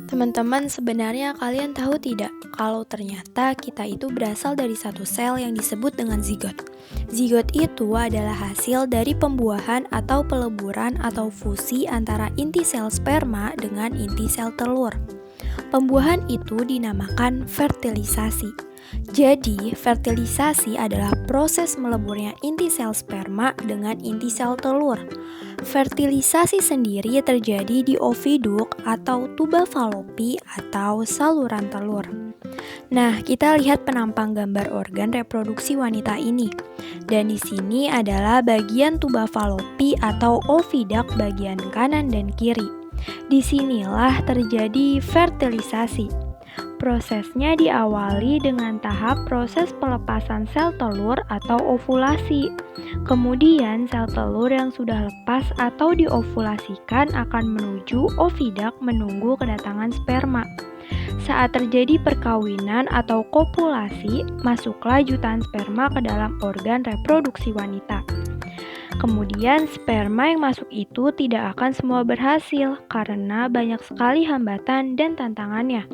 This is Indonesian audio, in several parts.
Teman-teman, sebenarnya kalian tahu tidak kalau ternyata kita itu berasal dari satu sel yang disebut dengan zigot. Zigot itu adalah hasil dari pembuahan atau peleburan atau fusi antara inti sel sperma dengan inti sel telur. Pembuahan itu dinamakan fertilisasi. Jadi, fertilisasi adalah proses meleburnya inti sel sperma dengan inti sel telur. Fertilisasi sendiri terjadi di oviduk atau tuba falopi atau saluran telur. Nah, kita lihat penampang gambar organ reproduksi wanita ini. Dan di sini adalah bagian tuba falopi atau ovidak bagian kanan dan kiri. Disinilah terjadi fertilisasi. Prosesnya diawali dengan tahap proses pelepasan sel telur atau ovulasi. Kemudian sel telur yang sudah lepas atau diovulasikan akan menuju ovidak menunggu kedatangan sperma. Saat terjadi perkawinan atau kopulasi, masuklah jutaan sperma ke dalam organ reproduksi wanita. Kemudian sperma yang masuk itu tidak akan semua berhasil karena banyak sekali hambatan dan tantangannya.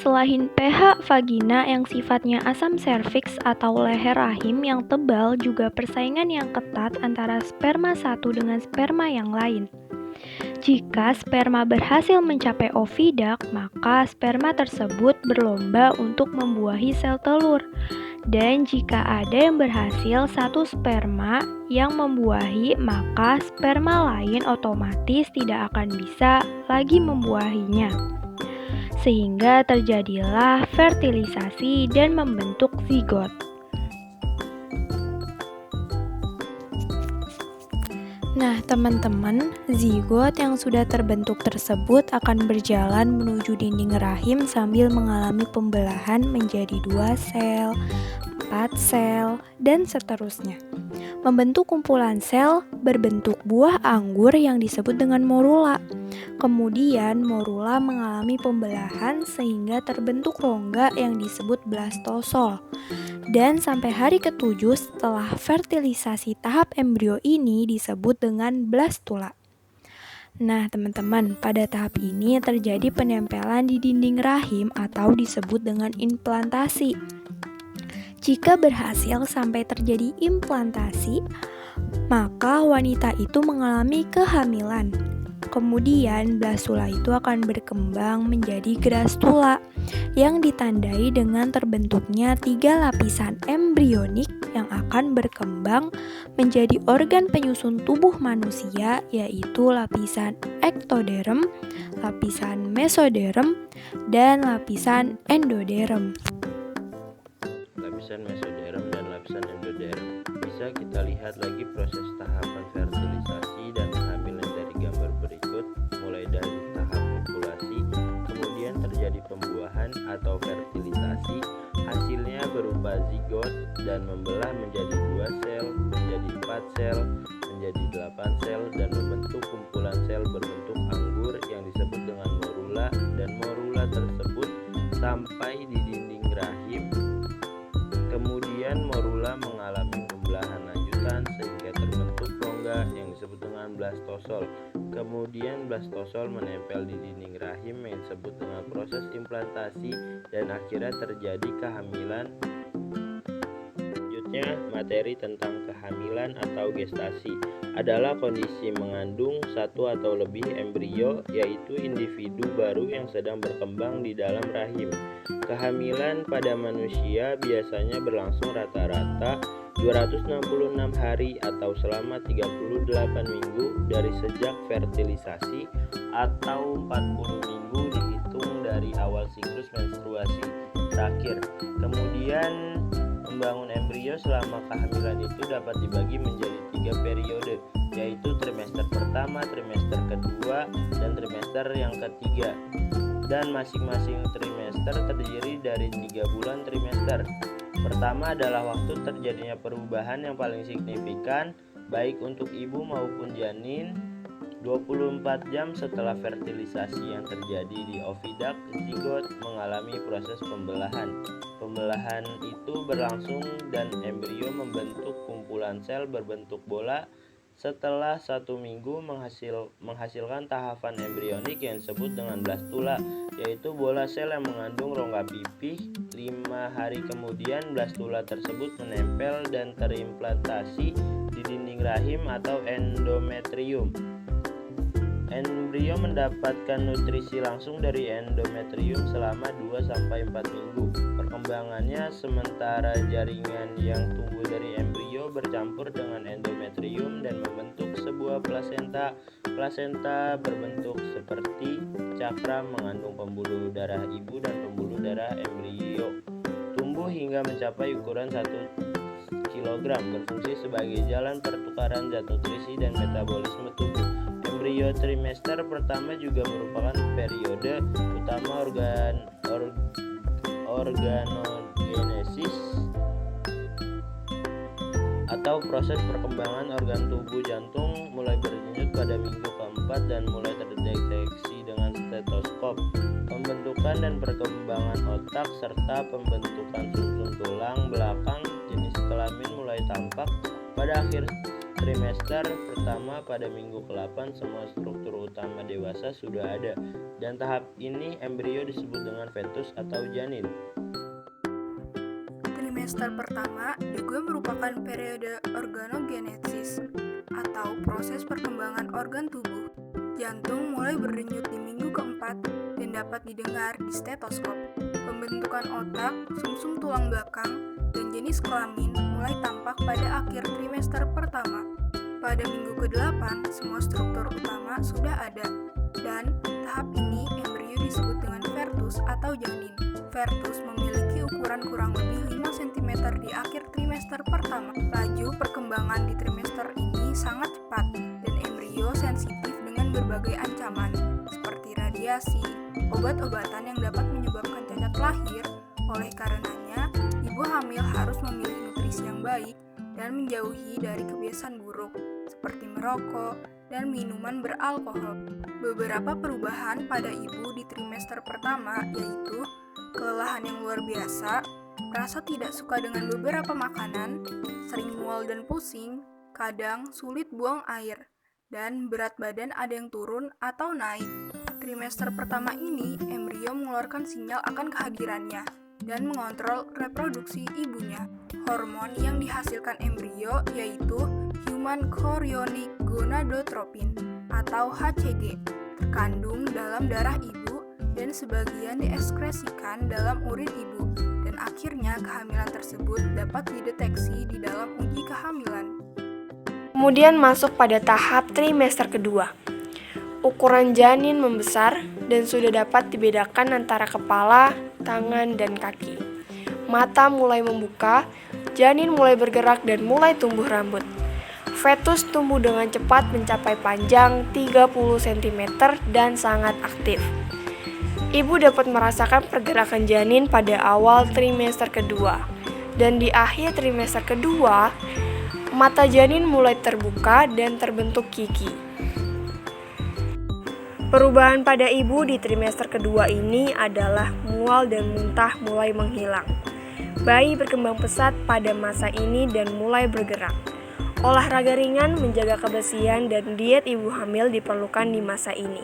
Selain pH vagina yang sifatnya asam serviks atau leher rahim yang tebal, juga persaingan yang ketat antara sperma satu dengan sperma yang lain. Jika sperma berhasil mencapai ovidak, maka sperma tersebut berlomba untuk membuahi sel telur. Dan jika ada yang berhasil satu sperma yang membuahi, maka sperma lain otomatis tidak akan bisa lagi membuahinya. Sehingga terjadilah fertilisasi dan membentuk zigot. Nah, teman-teman, zigot yang sudah terbentuk tersebut akan berjalan menuju dinding rahim sambil mengalami pembelahan menjadi 2 sel, 4 sel, dan seterusnya. Membentuk kumpulan sel berbentuk buah anggur yang disebut dengan morula. Kemudian morula mengalami pembelahan sehingga terbentuk rongga yang disebut blastosol. Dan sampai hari ke-7 setelah fertilisasi tahap embrio ini disebut dengan blastula. Nah, teman-teman, pada tahap ini terjadi penempelan di dinding rahim atau disebut dengan implantasi. Jika berhasil sampai terjadi implantasi, maka wanita itu mengalami kehamilan. Kemudian blastula itu akan berkembang menjadi grastula yang ditandai dengan terbentuknya 3 lapisan embrionik yang akan berkembang menjadi organ penyusun tubuh manusia, yaitu lapisan ektoderm, lapisan mesoderm, dan lapisan endoderm. Lapisan mesoderm dan lapisan endoderm. Bisa kita lihat lagi proses tahapan fertilisasi dan kehamilan dari gambar berikut, mulai dari tahap ovulasi, kemudian terjadi pembuahan atau fertilisasi, hasilnya berupa zigot dan membelah menjadi 2 sel, menjadi 4 sel, menjadi 8 sel, dan membentuk kumpulan sel berbentuk anggur yang disebut dengan morula, dan morula tersebut sampai di dinding rahim. Kemudian morula mengalami pembelahan lanjutan sehingga terbentuk rongga yang disebut dengan blastosol. Kemudian blastosol menempel di dinding rahim yang disebut dengan proses implantasi, dan akhirnya terjadi kehamilan. Selanjutnya, materi tentang kehamilan atau gestasi adalah kondisi mengandung satu atau lebih embrio, yaitu individu baru yang sedang berkembang di dalam rahim. Kehamilan pada manusia biasanya berlangsung rata-rata 266 hari atau selama 38 minggu dari sejak fertilisasi, atau 40 minggu dihitung dari awal siklus menstruasi terakhir. Kemudian membangun embrio selama kehamilan itu dapat dibagi menjadi 3 periode, yaitu trimester pertama, trimester kedua, dan trimester yang ketiga. Dan masing-masing trimester terdiri dari 3 bulan trimester. Pertama adalah waktu terjadinya perubahan yang paling signifikan baik untuk ibu maupun janin. 24 jam setelah fertilisasi yang terjadi di ovidak, zigot mengalami proses pembelahan. Pembelahan itu berlangsung dan embrio membentuk kumpulan sel berbentuk bola Setelah 1 minggu menghasilkan tahapan embrionik yang disebut dengan blastula, yaitu bola sel yang mengandung rongga pipih. 5 hari kemudian blastula tersebut menempel dan terimplantasi di dinding rahim atau endometrium. Embrio mendapatkan nutrisi langsung dari endometrium selama 2-4 minggu. Perkembangannya sementara jaringan yang tumbuh dari embrio bercampur dengan endometrium dan membentuk sebuah plasenta. Plasenta berbentuk seperti cakram mengandung pembuluh darah ibu dan pembuluh darah embrio. Tumbuh hingga mencapai ukuran 1 kg, berfungsi sebagai jalan pertukaran zat nutrisi dan metabolisme tubuh. Embrio trimester pertama juga merupakan periode utama organogenesis atau proses perkembangan organ tubuh. Jantung mulai berdenyut pada minggu keempat dan mulai terdeteksi dengan stetoskop. Pembentukan dan perkembangan otak serta pembentukan sumsum tulang belakang jenis kelamin mulai tampak pada akhir trimester pertama. Pada minggu ke-8 semua struktur utama dewasa sudah ada, dan tahap ini embrio disebut dengan fetus atau janin. Trimester pertama juga merupakan periode organogenesis atau proses perkembangan organ tubuh. Jantung mulai berdenyut di minggu keempat dan dapat didengar di stetoskop. Pembentukan otak, sumsum tulang belakang, dan jenis kelamin mulai tampak pada akhir trimester pertama. Pada minggu ke-8, semua struktur utama sudah ada, dan tahap ini embrio disebut dengan fetus atau janin. Fetus memiliki ukuran kurang lebih 5 cm di akhir trimester pertama. Laju perkembangan di trimester ini sangat cepat, dan embrio sensitif dengan berbagai ancaman, seperti radiasi, obat-obatan yang dapat menyebabkan cacat lahir. Oleh karenanya, ibu hamil harus memilih nutrisi yang baik dan menjauhi dari kebiasaan buruk seperti merokok dan minuman beralkohol. Beberapa perubahan pada ibu di trimester pertama yaitu kelelahan yang luar biasa, rasa tidak suka dengan beberapa makanan, sering mual dan pusing, kadang sulit buang air, dan berat badan ada yang turun atau naik. Trimester pertama ini, embrio mengeluarkan sinyal akan kehadirannya dan mengontrol reproduksi ibunya. Hormon yang dihasilkan embrio yaitu Human Chorionic Gonadotropin atau HCG, terkandung dalam darah ibu dan sebagian dieskresikan dalam urin ibu, dan akhirnya kehamilan tersebut dapat dideteksi di dalam uji kehamilan. Kemudian masuk pada tahap trimester kedua. Ukuran janin membesar dan sudah dapat dibedakan antara kepala, tangan, dan kaki. Mata mulai membuka, janin mulai bergerak dan mulai tumbuh rambut. Fetus tumbuh dengan cepat mencapai panjang 30 cm dan sangat aktif. Ibu dapat merasakan pergerakan janin pada awal trimester kedua, dan di akhir trimester kedua, mata janin mulai terbuka dan terbentuk gigi. Perubahan pada ibu di trimester kedua ini adalah mual dan muntah mulai menghilang. Bayi berkembang pesat pada masa ini dan mulai bergerak. Olahraga ringan, menjaga kebersihan, dan diet ibu hamil diperlukan di masa ini.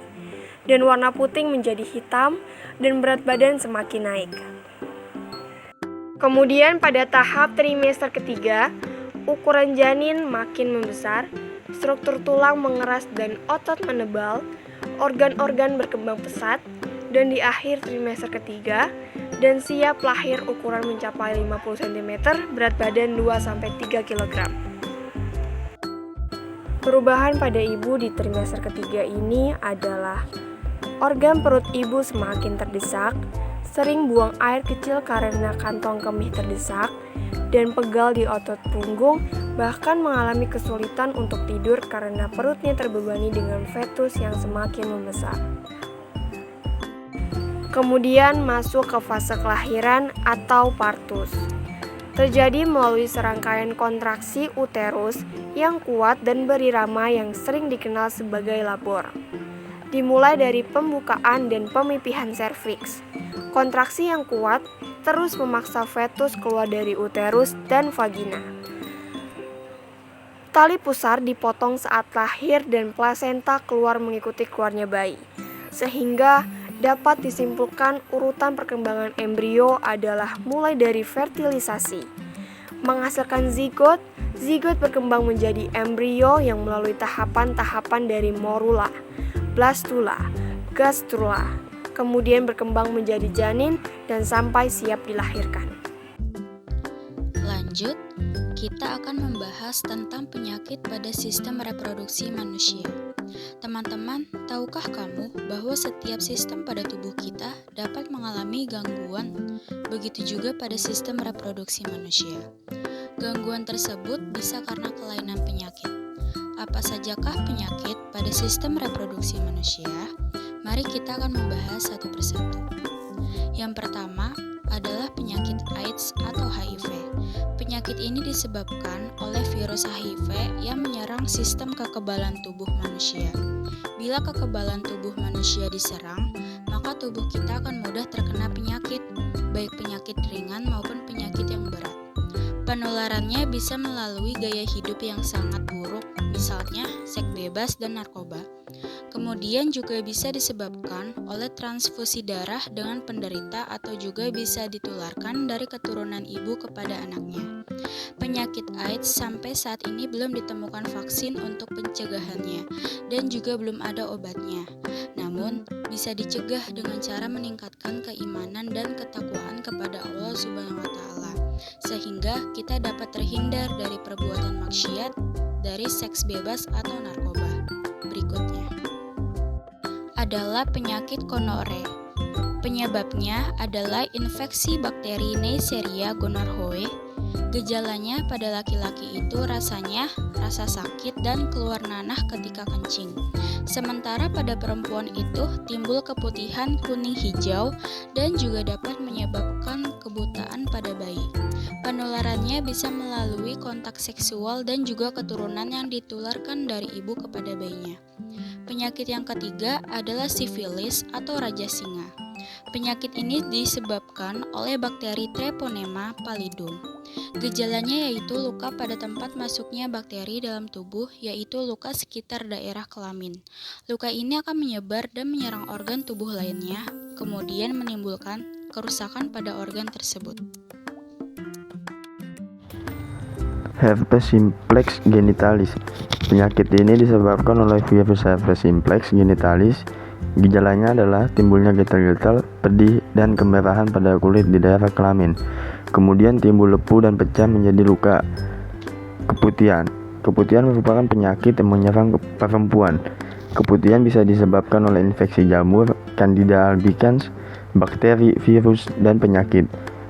Dan warna puting menjadi hitam dan berat badan semakin naik. Kemudian pada tahap trimester ketiga, ukuran janin makin membesar, struktur tulang mengeras dan otot menebal, organ-organ berkembang pesat, dan di akhir trimester ketiga, dan siap lahir ukuran mencapai 50 cm, berat badan 2-3 kg. Perubahan pada ibu di trimester ketiga ini adalah organ perut ibu semakin terdesak, sering buang air kecil karena kantong kemih terdesak, dan pegal di otot punggung, bahkan mengalami kesulitan untuk tidur karena perutnya terbebani dengan fetus yang semakin membesar. Kemudian masuk ke fase kelahiran atau partus. Terjadi melalui serangkaian kontraksi uterus yang kuat dan berirama yang sering dikenal sebagai labor. Dimulai dari pembukaan dan pemipihan serviks. Kontraksi yang kuat terus memaksa fetus keluar dari uterus dan vagina. Tali pusar dipotong saat lahir dan plasenta keluar mengikuti keluarnya bayi, sehingga dapat disimpulkan urutan perkembangan embrio adalah mulai dari fertilisasi, menghasilkan zigot, zigot berkembang menjadi embrio yang melalui tahapan-tahapan dari morula, blastula, gastrula, kemudian berkembang menjadi janin dan sampai siap dilahirkan. Lanjut, kita akan membahas tentang penyakit pada sistem reproduksi manusia. Teman-teman, tahukah kamu bahwa setiap sistem pada tubuh kita dapat mengalami gangguan? Begitu juga pada sistem reproduksi manusia. Gangguan tersebut bisa karena kelainan penyakit. Apa sajakah penyakit pada sistem reproduksi manusia? Mari kita akan membahas satu persatu. Yang pertama adalah penyakit AIDS atau HIV. Penyakit ini disebabkan oleh virus HIV yang menyerang sistem kekebalan tubuh manusia. Bila kekebalan tubuh manusia diserang, maka tubuh kita akan mudah terkena penyakit, baik penyakit ringan maupun penyakit yang berat. Penularannya bisa melalui gaya hidup yang sangat buruk, misalnya seks bebas dan narkoba. Kemudian juga bisa disebabkan oleh transfusi darah dengan penderita atau juga bisa ditularkan dari keturunan ibu kepada anaknya. Penyakit AIDS sampai saat ini belum ditemukan vaksin untuk pencegahannya dan juga belum ada obatnya. Namun, bisa dicegah dengan cara meningkatkan keimanan dan ketakwaan kepada Allah Subhanahu wa taala, sehingga kita dapat terhindar dari perbuatan maksiat, dari seks bebas atau narkoba. Berikutnya adalah penyakit gonore. Penyebabnya adalah infeksi bakteri Neisseria gonorrhoeae. Gejalanya pada laki-laki itu rasa sakit dan keluar nanah ketika kencing. Sementara pada perempuan itu timbul keputihan kuning hijau dan juga dapat menyebabkan kebutaan pada bayi. Penularannya bisa melalui kontak seksual dan juga keturunan yang ditularkan dari ibu kepada bayinya. Penyakit yang ketiga adalah sifilis atau raja singa. Penyakit ini disebabkan oleh bakteri Treponema pallidum. Gejalanya yaitu luka pada tempat masuknya bakteri dalam tubuh, yaitu luka sekitar daerah kelamin. Luka ini akan menyebar dan menyerang organ tubuh lainnya, kemudian menimbulkan kerusakan pada organ tersebut. Herpes simplex genitalis. Penyakit ini disebabkan oleh virus herpes simplex genitalis. Gejalanya adalah timbulnya gatal-gatal, pedih, dan kemerahan pada kulit di daerah kelamin. Kemudian timbul lepuh dan pecah menjadi luka. Keputihan. Keputihan merupakan penyakit yang menyerang perempuan. Keputihan bisa disebabkan oleh infeksi jamur, Candida albicans, bakteri, virus, dan penyakit.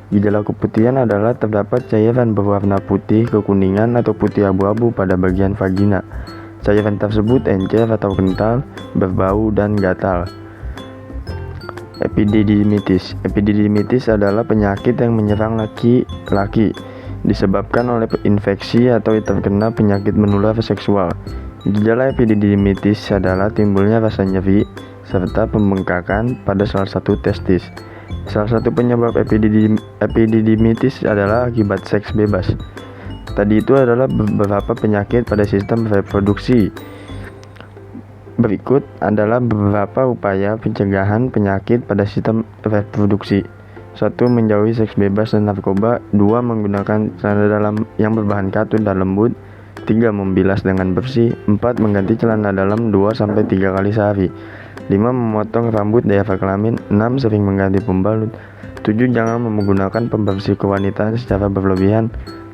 Gejala keputihan adalah terdapat cairan berwarna putih kekuningan atau putih abu-abu pada bagian vagina. Cairan tersebut encer atau kental, berbau, dan gatal. Epididymitis. Epididymitis adalah penyakit yang menyerang laki-laki, disebabkan oleh infeksi atau terkena penyakit menular seksual. Gejala epididymitis adalah timbulnya rasa nyeri serta pembengkakan pada salah satu testis. Salah satu penyebab epididymitis adalah akibat seks bebas. Tadi itu adalah beberapa penyakit pada sistem reproduksi. Berikut adalah beberapa upaya pencegahan penyakit pada sistem reproduksi. 1. Menjauhi seks bebas dan narkoba. 2. Menggunakan celana dalam yang berbahan katun dan lembut. 3. Membilas dengan bersih. 4. Mengganti celana dalam 2-3 kali sehari. 5. Memotong rambut daerah kelamin. 6. Sering mengganti pembalut. 7. Jangan menggunakan pembersih kewanitaan secara berlebihan.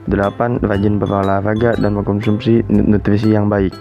8. Rajin berolahraga dan mengkonsumsi nutrisi yang baik.